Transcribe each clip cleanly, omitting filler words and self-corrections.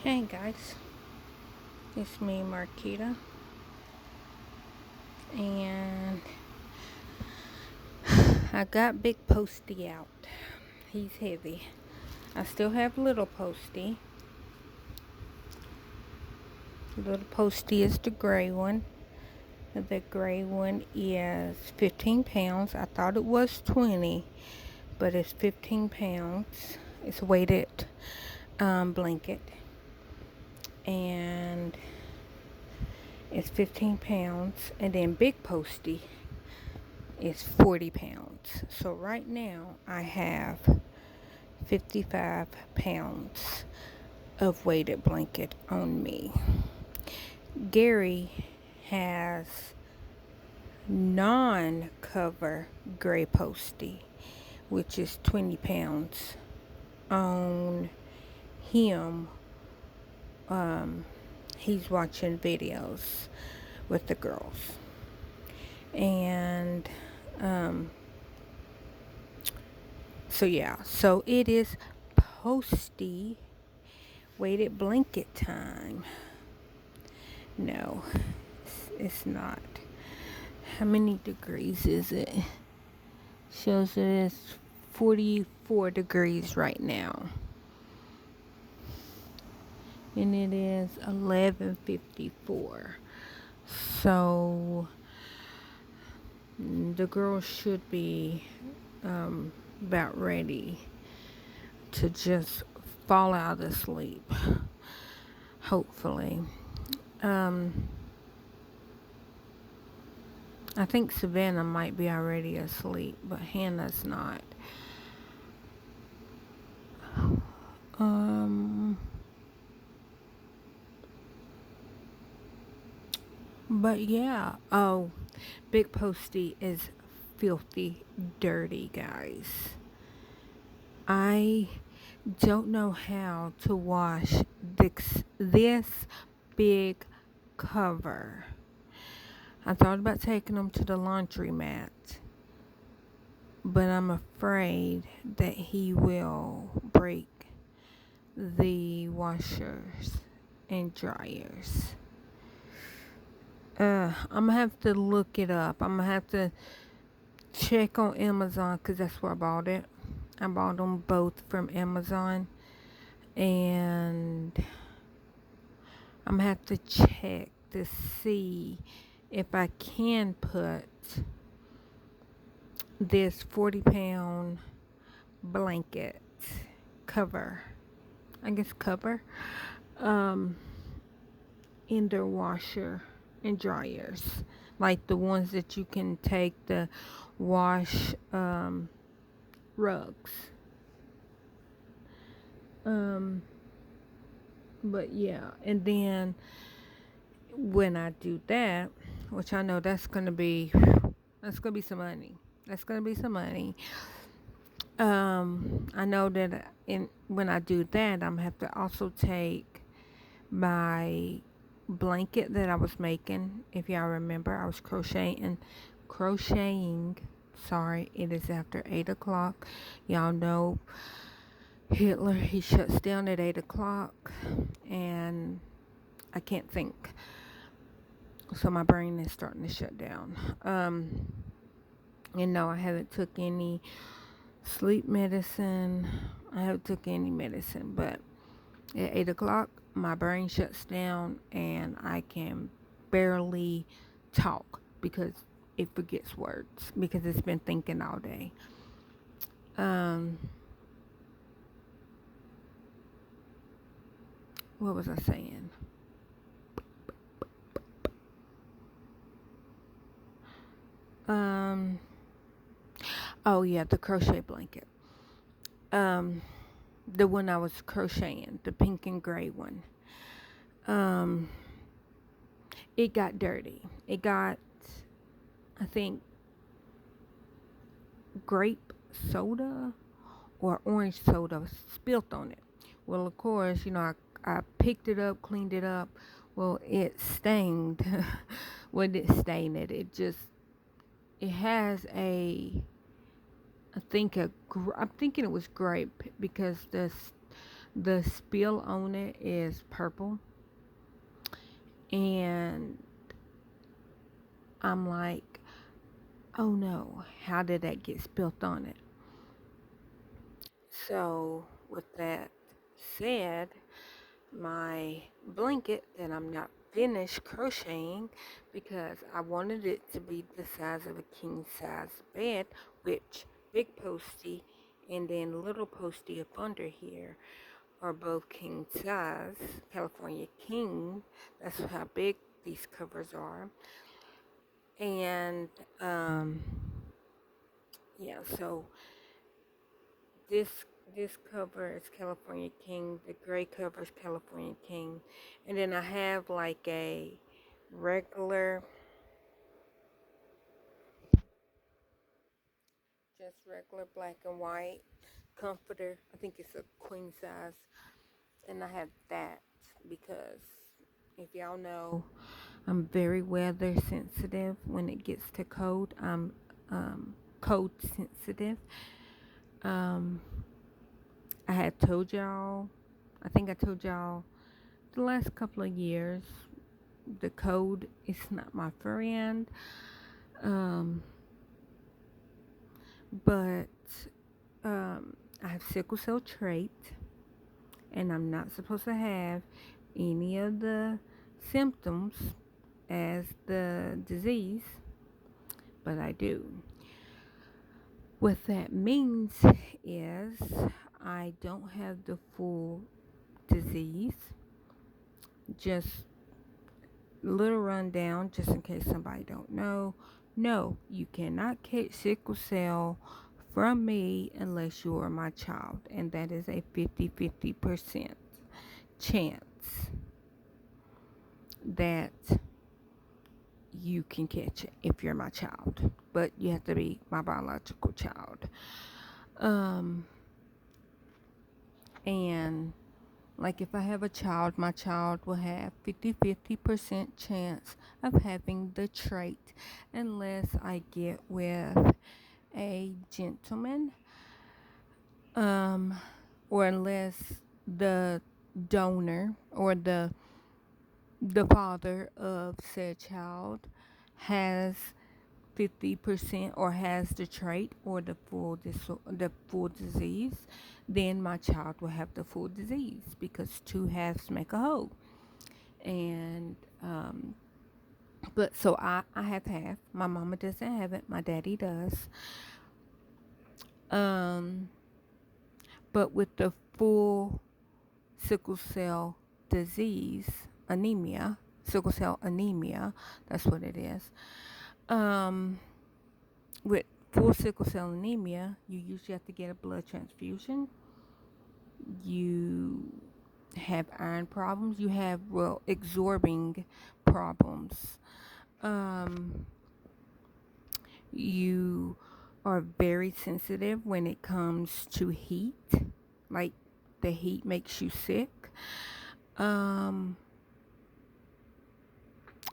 Hey guys, it's me Marquita, and I got Big Posty out. He's heavy. I still have Little Posty. Little Posty is the gray one. The gray one is 15 pounds. I thought it was 20, but it's 15 pounds. It's a weighted blanket, and it's 15 pounds. And then Big Posty is 40 pounds. So right now I have 55 pounds of weighted blanket on me. Gary has non-cover gray posty, which is 20 pounds on him. He's watching videos with the girls, and so it is posty weighted blanket time. No, it's not. How many degrees is it? Shows it is 44 degrees right now. And it is 11:54. So the girls should be about ready to just fall out of sleep. Hopefully. I think Savannah might be already asleep, but Hannah's not. But yeah. Oh, Big Posty is filthy dirty, guys. I don't know how to wash this big cover. I thought about taking them to the laundromat, but I'm afraid that he will break the washers and dryers. I'm gonna have to look it up. I'm gonna have to check on Amazon because that's where I bought it. I bought them both from Amazon, and I'm gonna have to check to see if I can put this 40-pound blanket cover, in their washer and dryers, like the ones that you can take the wash rugs. But yeah, and then when I do that, which I know that's gonna be some money. That's gonna be some money. I know that when I do that, I'm gonna have to also take my blanket that I was making. If y'all remember, I was crocheting. Sorry, it is after 8 o'clock. Y'all know Hitler, he shuts down at 8 o'clock, and I can't think. So my brain is starting to shut down. And no, I haven't took any sleep medicine. I haven't took any medicine, but at 8 o'clock, my brain shuts down and I can barely talk because it forgets words because it's been thinking all day. What was I saying? Oh yeah, the crochet blanket. The one I was crocheting, the pink and gray one. It got dirty. It got, I think, grape soda or orange soda spilt on it. Well, of course, I picked it up, cleaned it up. Well, it stained. Well, it didn't stain it. It has I'm thinking it was grape because The spill on it is purple, and I'm like, oh no, how did that get spilt on it? So, with that said, my blanket that I'm not finished crocheting because I wanted it to be the size of a king size bed, which big posty and then little posty up under here are both king size, California king. That's how big these covers are. And yeah, so this this cover is California King. The gray cover is California King. And then I have like a regular, just regular black and white comforter. I think it's a queen size. And I have that because if y'all know, I'm very weather sensitive. When it gets to cold, I'm cold sensitive. Um, I had told y'all, I think I told y'all the last couple of years, the cold is not my friend. Um, but I have sickle cell trait, and I'm not supposed to have any of the symptoms as the disease, but I do. What that means is I don't have the full disease, just little rundown just in case somebody don't know. No, you cannot catch sickle cell from me unless you are my child, and that is a 50-50% chance that you can catch it if you're my child, but you have to be my biological child. And like if I have a child, my child will have 50-50% chance of having the trait unless I get with a gentleman, or unless the donor or the father of said child has 50% or has the trait or the full disease, then my child will have the full disease because two halves make a whole. And but so I have half. My mama doesn't have it. My daddy does. But with the full sickle cell disease, anemia, sickle cell anemia, that's what it is. With full sickle cell anemia, you usually have to get a blood transfusion. You have iron problems. You have, well, absorbing problems. You are very sensitive when it comes to heat. Like, the heat makes you sick.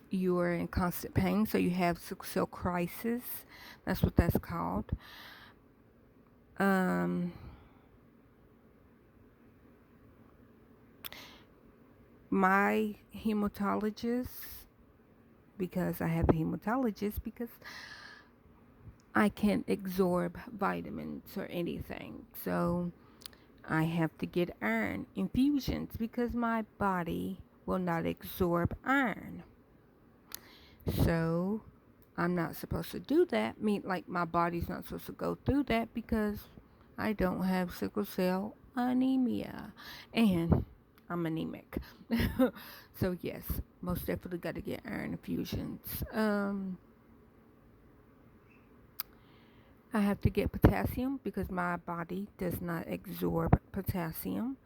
You are in constant pain, so you have sickle cell crisis. That's what that's called. My hematologist, because I have a hematologist, because I can't absorb vitamins or anything, so I have to get iron infusions because my body will not absorb iron. So I'm not supposed to do that. Like my body's not supposed to go through that because I don't have sickle cell anemia and I'm anemic. So yes, most definitely got to get iron infusions. I have to get potassium because my body does not absorb potassium.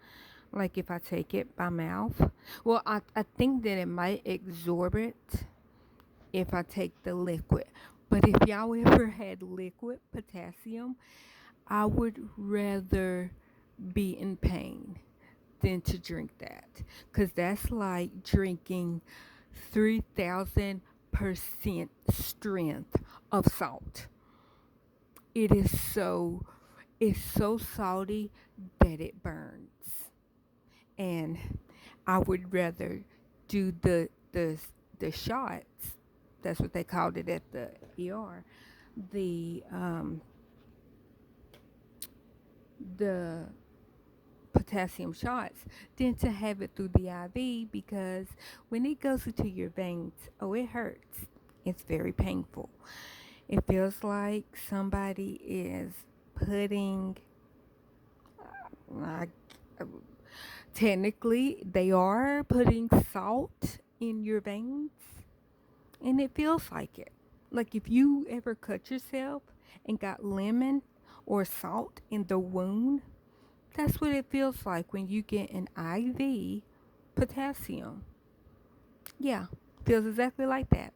Like if I take it by mouth. Well, I think that it might absorb it if I take the liquid. But if y'all ever had liquid potassium, I would rather be in pain than to drink that. Because that's like drinking 3,000% strength of salt. It's so salty that it burns. And I would rather do the shots. That's what they called it at the ER. The the potassium shots than to have it through the IV, because when it goes into your veins, oh, it hurts. It's very painful. It feels like somebody is putting, like, technically, they are putting salt in your veins, and it feels like it. Like if you ever cut yourself and got lemon or salt in the wound, that's what it feels like when you get an IV potassium. Yeah, feels exactly like that.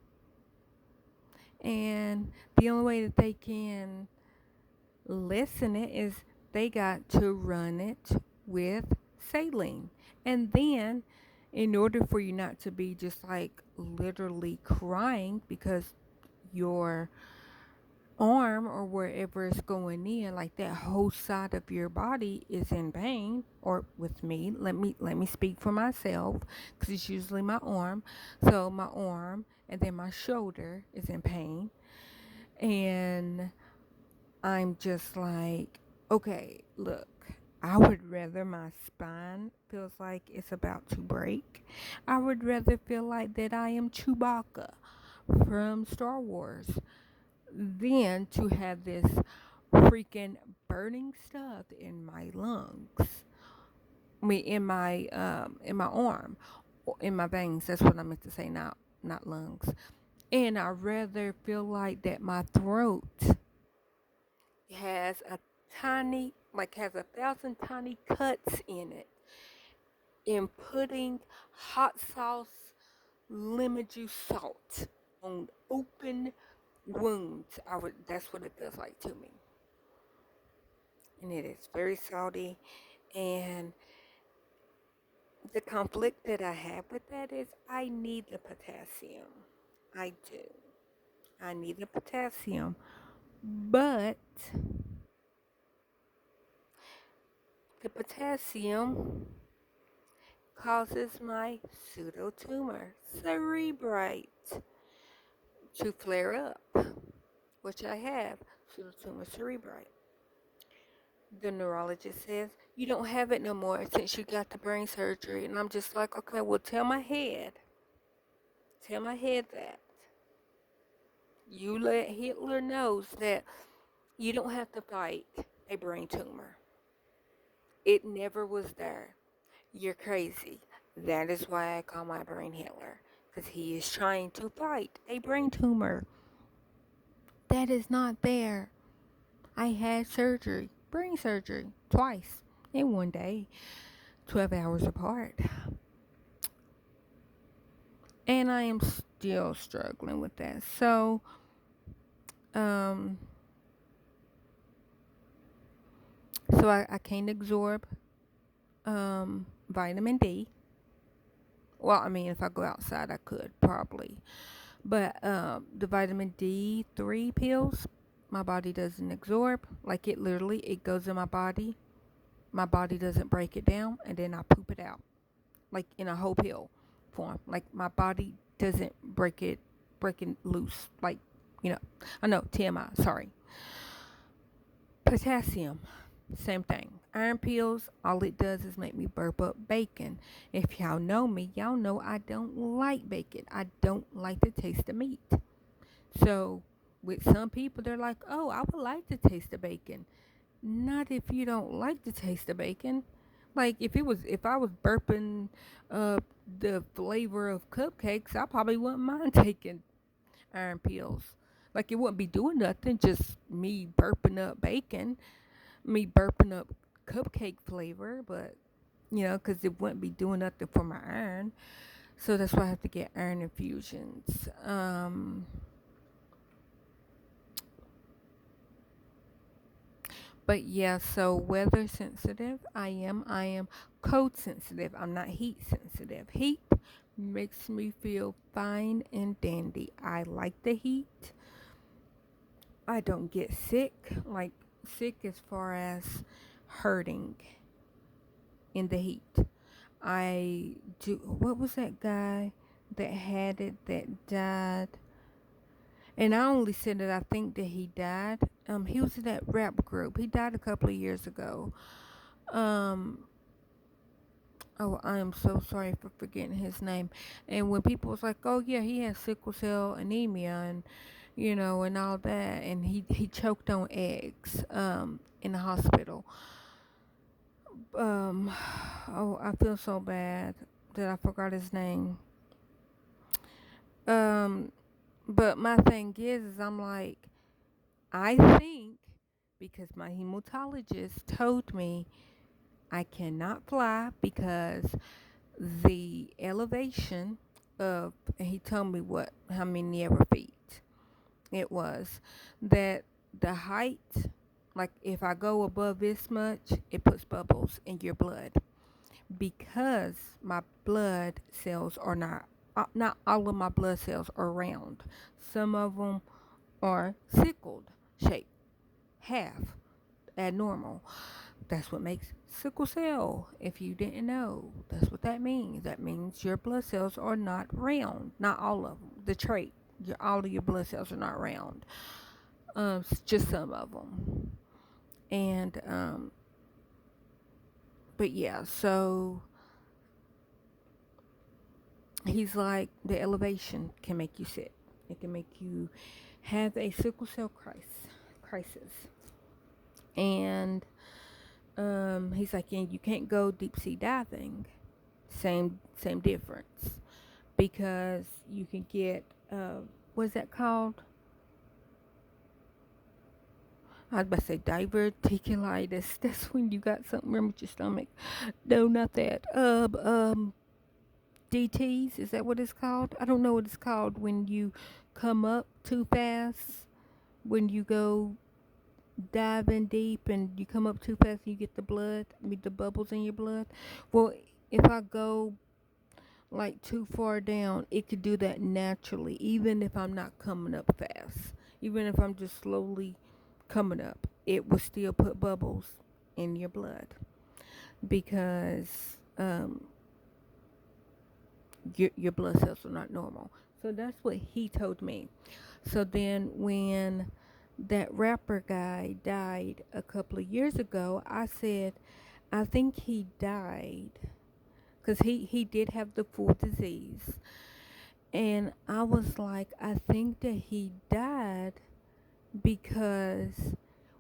And the only way that they can lessen it is they got to run it with saline. And then, in order for you not to be just like literally crying because your arm or wherever it's going in, like that whole side of your body is in pain, or with me, let me speak for myself, because it's usually my arm. So my arm and then my shoulder is in pain, and I'm just like, okay, look, I would rather my spine feels like it's about to break. I would rather feel like that I am Chewbacca from Star Wars than to have this freaking burning stuff in my lungs. I mean, in my arm, or in my veins. That's what I meant to say, not lungs. And I rather feel like that my throat has a tiny, like has 1,000 tiny cuts in it, in putting hot sauce, lemon juice, salt on open wounds. That's what it feels like to me. And it is very salty. And the conflict that I have with that is I need the potassium. I do. I need the potassium. But the potassium causes my pseudotumor cerebrite to flare up, which I have pseudotumor cerebrite. The neurologist says, you don't have it no more since you got the brain surgery. And I'm just like, okay, well, tell my head that. You let Hitler knows that you don't have to fight a brain tumor. It never was there. You're crazy. That is why I call my brain Hitler. Because he is trying to fight a brain tumor. That is not there. I had surgery, brain surgery, twice in one day, 12 hours apart. And I am still struggling with that. Um, so I can't absorb vitamin D. Well, I mean, if I go outside, I could probably. But the vitamin D3 pills, my body doesn't absorb. Like it literally, it goes in my body. My body doesn't break it down, and then I poop it out, like in a whole pill form. Like my body doesn't break it loose. Like, I know TMI. Sorry. Potassium, same thing. Iron pills, all it does is make me burp up bacon. If y'all know me, y'all know I don't like bacon. I don't like the taste of meat. So, with some people, they're like, oh, I would like the taste of bacon. Not if you don't like the taste of bacon. Like if I was burping the flavor of cupcakes, I probably wouldn't mind taking iron pills. Like it wouldn't be doing nothing, just me burping up bacon, me burping up cupcake flavor, but because it wouldn't be doing nothing for my iron. So that's why I have to get iron infusions. But yeah, so weather sensitive, I am. I am cold sensitive. I'm not heat sensitive. Heat makes me feel fine and dandy. I like the heat. I don't get sick, like sick as far as hurting in the heat. What was that guy that had it that died? And I only said that I think that he died. He was in that rap group. He died a couple of years ago. Um, oh, I am so sorry for forgetting his name. And when people was like, "Oh yeah, he has sickle cell anemia," and and all that, and he choked on eggs in the hospital. Oh, I feel so bad that I forgot his name. Um, but my thing is I'm like, I think because my hematologist told me I cannot fly because the elevation of, and he told me how many ever feet it was, that the height, like if I go above this much, it puts bubbles in your blood because my blood cells are not all of my blood cells are round. Some of them are sickled shape, half abnormal. That's what makes sickle cell. If you didn't know, that's what that means. That means your blood cells are not round. Not all of them. The trait. All of your blood cells are not round. Just some of them. And but yeah. So he's like, the elevation can make you sick. It can make you have a sickle cell crisis. And he's like, and you can't go deep sea diving. Same difference, because you can get what's that called? I was about to say diverticulitis. That's when you got something wrong with your stomach. No, not that. DTs, is that what it's called? I don't know what it's called when you come up too fast. When you go diving deep and you come up too fast and you get the bubbles in your blood. Well, if I go like too far down, it could do that naturally, even if I'm not coming up fast. Even if I'm just slowly coming up, it will still put bubbles in your blood because your blood cells are not normal. So that's what he told me. So then when that rapper guy died a couple of years ago, I said, I think he died because he did have the full disease. And I was like, I think that he died because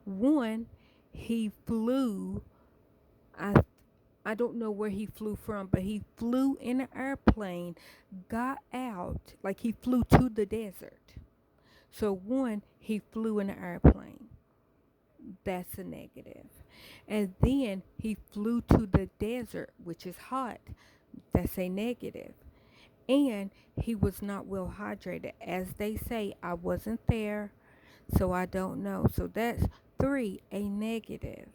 one, he flew. I I don't know where he flew from, but he flew in an airplane, got out, like he flew to the desert. So one, he flew in an airplane. That's a negative. And then he flew to the desert, which is hot. That's a negative. And he was not well hydrated. As they say, I wasn't there, so I don't know. So that's three, a negative.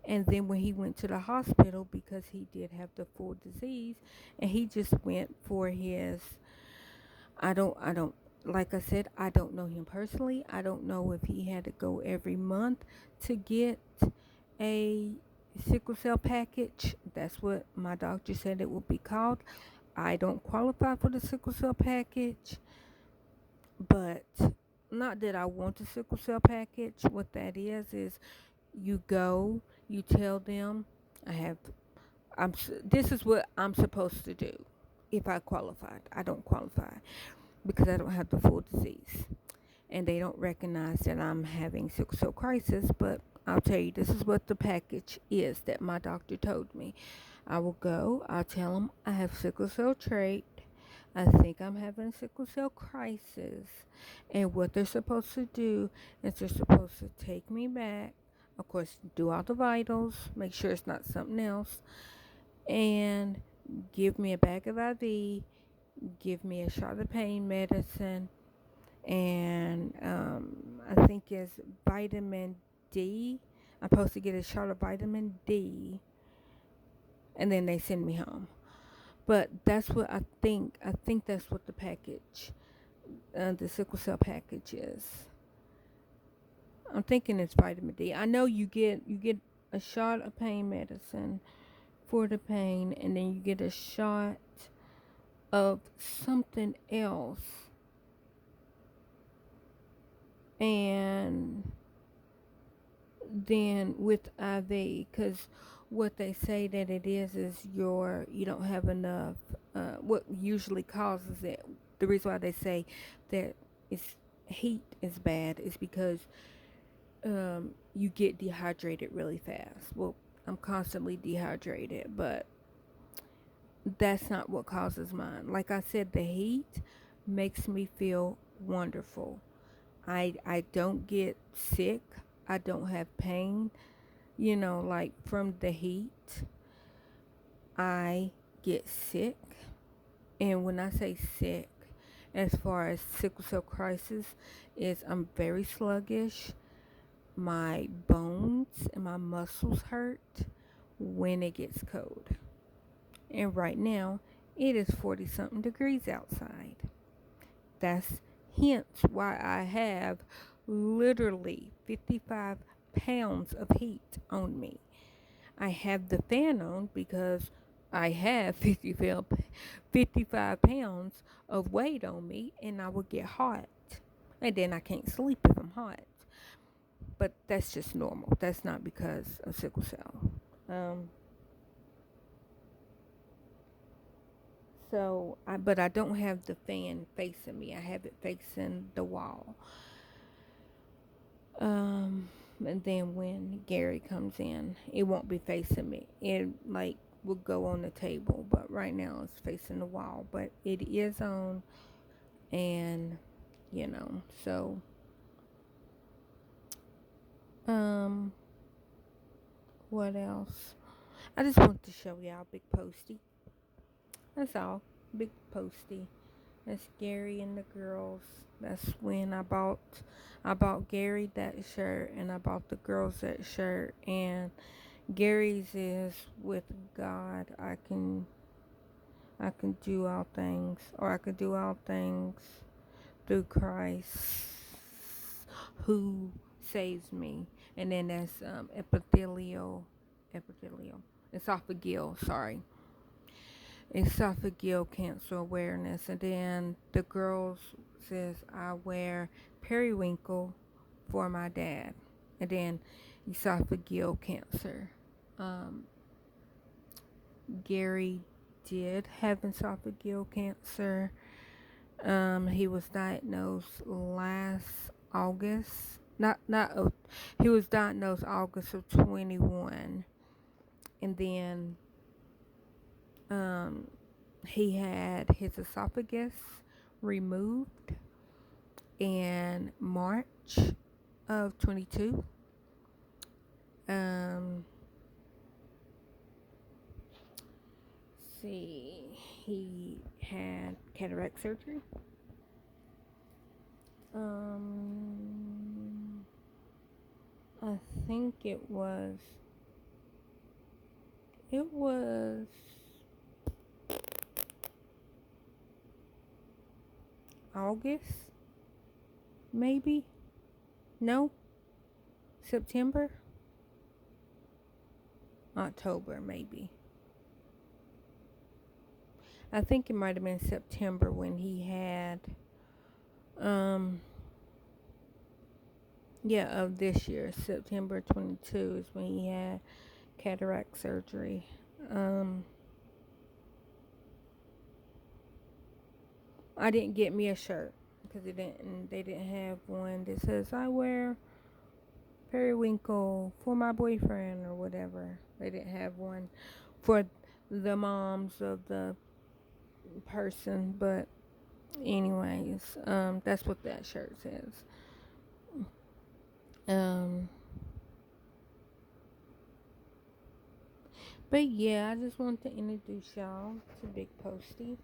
And then when he went to the hospital, because he did have the full disease, and he just went for his, I don't, like I said, I don't know him personally. I don't know if he had to go every month to get a sickle cell package. That's what my doctor said it would be called. I don't qualify for the sickle cell package, but not that I want the sickle cell package. What that is you go, you tell them, I have, this is what I'm supposed to do if I qualified. I don't qualify because I don't have the full disease. And they don't recognize that I'm having sickle cell crisis, but I'll tell you, this is what the package is that my doctor told me. I will go, I'll tell them I have sickle cell trait. I think I'm having sickle cell crisis. And what they're supposed to do is they're supposed to take me back. Of course, do all the vitals, make sure it's not something else, and give me a bag of IV, give me a shot of pain medicine, and I think it's vitamin D. I'm supposed to get a shot of vitamin D, and then they send me home. But that's what I think. I think that's what the package, the sickle cell package is. I'm thinking it's vitamin D. I know you get a shot of pain medicine, for the pain, and then you get a shot of something else, and then with IV, because what they say that it is you don't have enough. What usually causes it, the reason why they say that it's heat is bad is because you get dehydrated really fast. Well, I'm constantly dehydrated, but that's not what causes mine. Like I said, the heat makes me feel wonderful. I don't get sick. I don't have pain. Like from the heat, I get sick. And when I say sick, as far as sickle cell crisis, is I'm very sluggish. My bones and my muscles hurt when it gets cold. And right now, it is 40 something degrees outside. That's hence why I have literally 55 pounds of heat on me. I have the fan on because I have 55 pounds of weight on me, and I will get hot. And then I can't sleep if I'm hot. But that's just normal. That's not because of sickle cell. But I don't have the fan facing me. I have it facing the wall. And then when Gary comes in, it won't be facing me. It will go on the table, but right now it's facing the wall. But it is on, and so what else? I just want to show y'all Big Posty. That's all. Big Posty. That's Gary and the girls. That's when I bought Gary that shirt, and I bought the girls that shirt. And Gary's is with God. I can do all things, or I can do all things through Christ who saves me. And then that's esophageal, sorry. Esophageal cancer awareness. And then the girls says I wear periwinkle for my dad. And then esophageal cancer. Gary did have esophageal cancer. He was diagnosed last August. He was diagnosed August of 21. And then he had his esophagus removed in March of 22. He had cataract surgery. I think it was August, maybe. No, September, October, maybe. I think it might have been September when he had, of this year, September 22 is when he had cataract surgery. I didn't get me a shirt because they didn't have one that says I wear periwinkle for my boyfriend or whatever. They didn't have one for the moms of the person, but anyways, that's what that shirt says. But yeah, I just want to introduce y'all to Big Posty.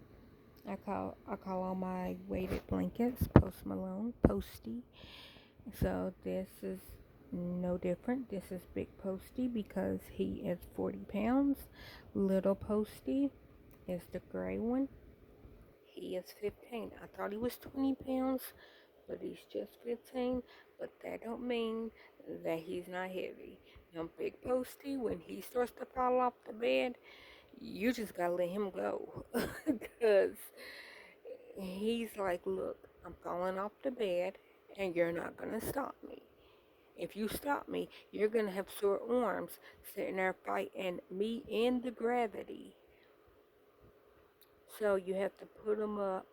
I call all my weighted blankets Post Malone Posty. So this is no different. This is Big Posty because he is 40 pounds. Little Posty is the gray one. He is 15. I thought he was 20 pounds, but he's just 15, but that don't mean that he's not heavy. Now, Big Posty, when he starts to fall off the bed, you just gotta let him go. Because he's like, look, I'm falling off the bed, and you're not gonna stop me. If you stop me, you're gonna have sore arms sitting there fighting me and the gravity. So you have to put him up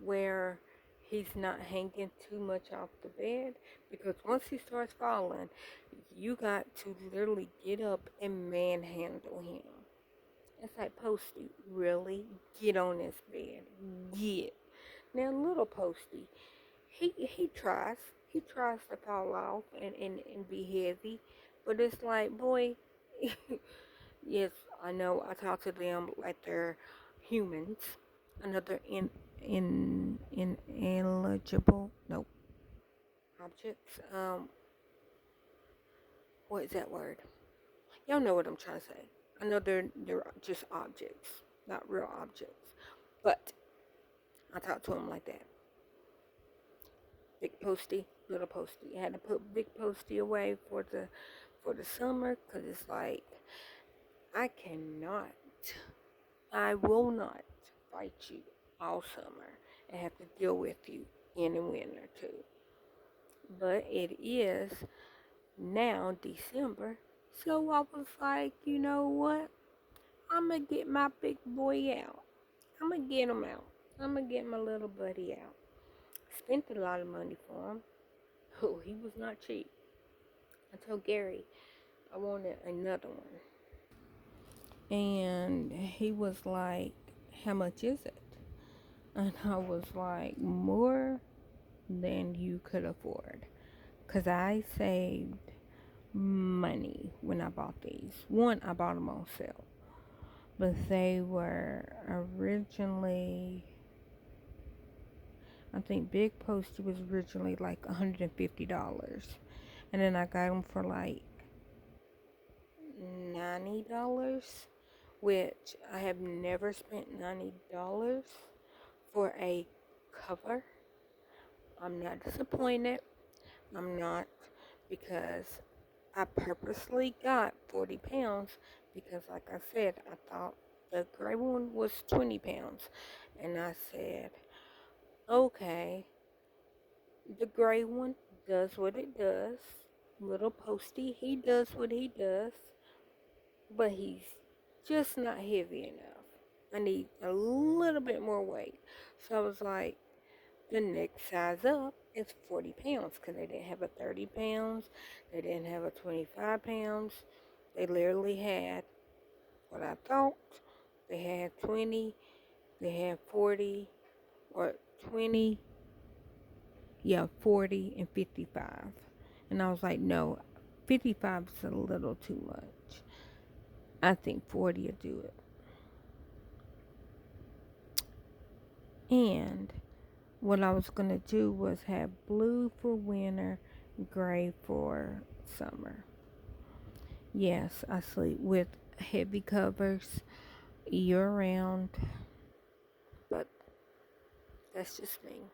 where he's not hanging too much off the bed, because once he starts falling, you got to literally get up and manhandle him. It's like, Posty, really? Get on this bed. Get. Now, little Posty, he tries. He tries to fall off and be heavy. But it's like, boy, yes, I know I talk to them like they're humans. Another ineligible, nope, objects. What is that word? Y'all know what I'm trying to say. I know they're just objects, not real objects. But I talk to them like that. Big Posty, little Posty. I had to put Big Posty away for the summer, because it's like, I cannot, I will not fight you all summer and have to deal with you in the winter too. But it is now December, so I was like, you know what? I'm gonna get my big boy out. I'm gonna get him out. I'm gonna get my little buddy out. Spent a lot of money for him. Oh, he was not cheap. I told Gary I wanted another one. And he was like, how much is it? And I was like, more than you could afford. Because I saved money when I bought these. One, I bought them on sale. But they were originally, I think Big Posty was originally like $150. And then I got them for like $90, which I have never spent $90 for a cover. I'm not disappointed. I'm not, because I purposely got 40 pounds because, like I said, I thought the gray one was 20 pounds. And I said, okay, the gray one does what it does. Little Posty, he does what he does. But he's just not heavy enough. I need a little bit more weight. So I was like, the next size up is 40 pounds, because they didn't have a 30 pounds. They didn't have a 25 pounds. They literally had what I thought. They had 20, they had 40, or 20, yeah, 40 and 55. And I was like, no, 55 is a little too much. I think 40 will do it. And what I was going to do was have blue for winter, gray for summer. Yes, I sleep with heavy covers year round, but that's just me.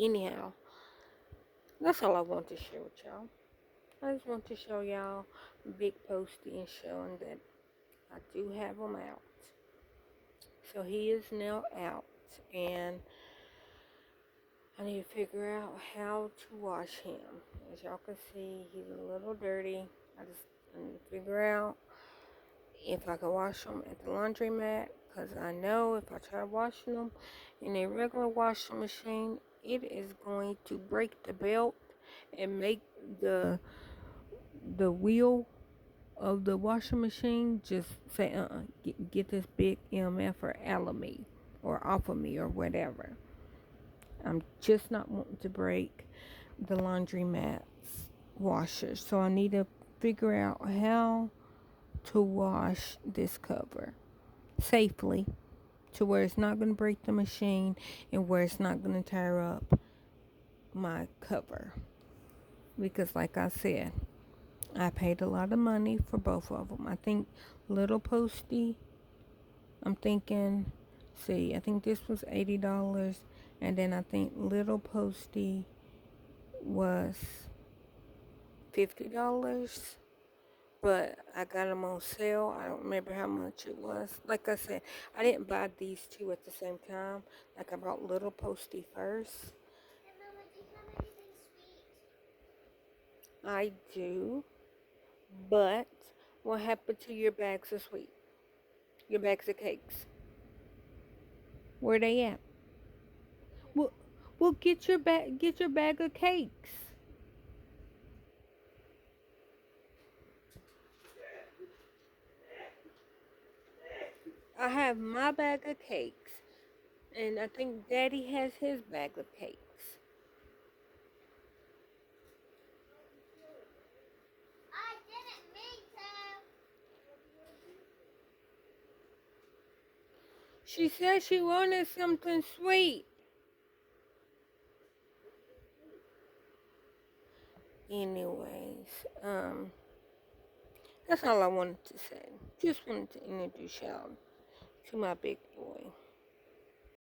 Anyhow, that's all I want to share with y'all. I just want to show y'all Big Posty and showing that I do have him out. So he is now out, and I need to figure out how to wash him. As y'all can see, he's a little dirty. I need to figure out if I can wash them at the laundromat, because I know if I try washing them in a regular washing machine, it is going to break the belt and make the wheel of the washing machine just say, get this big MF or out of me, or off of me, or whatever. I'm just not wanting to break the laundromat's washers, so I need to figure out how to wash this cover safely, to where it's not going to break the machine and where it's not going to tear up my cover. Because like I said, I paid a lot of money for both of them. I think Little Posty, I think this was $80, And then I think little posty was $50. But I got them on sale. I don't remember how much it was. Like I said, I didn't buy these two at the same time. Like I bought little posty first. Hey, Mama, do you have anything sweet? I do. But what happened to your bags of sweet? Your bags of cakes? Where they at? Well, well, get your bag of cakes. I have my bag of cakes, and I think Daddy has his bag of cakes. I didn't mean to. She said she wanted something sweet. Anyways, that's all I wanted to say. Just wanted to introduce y'all to my big boy.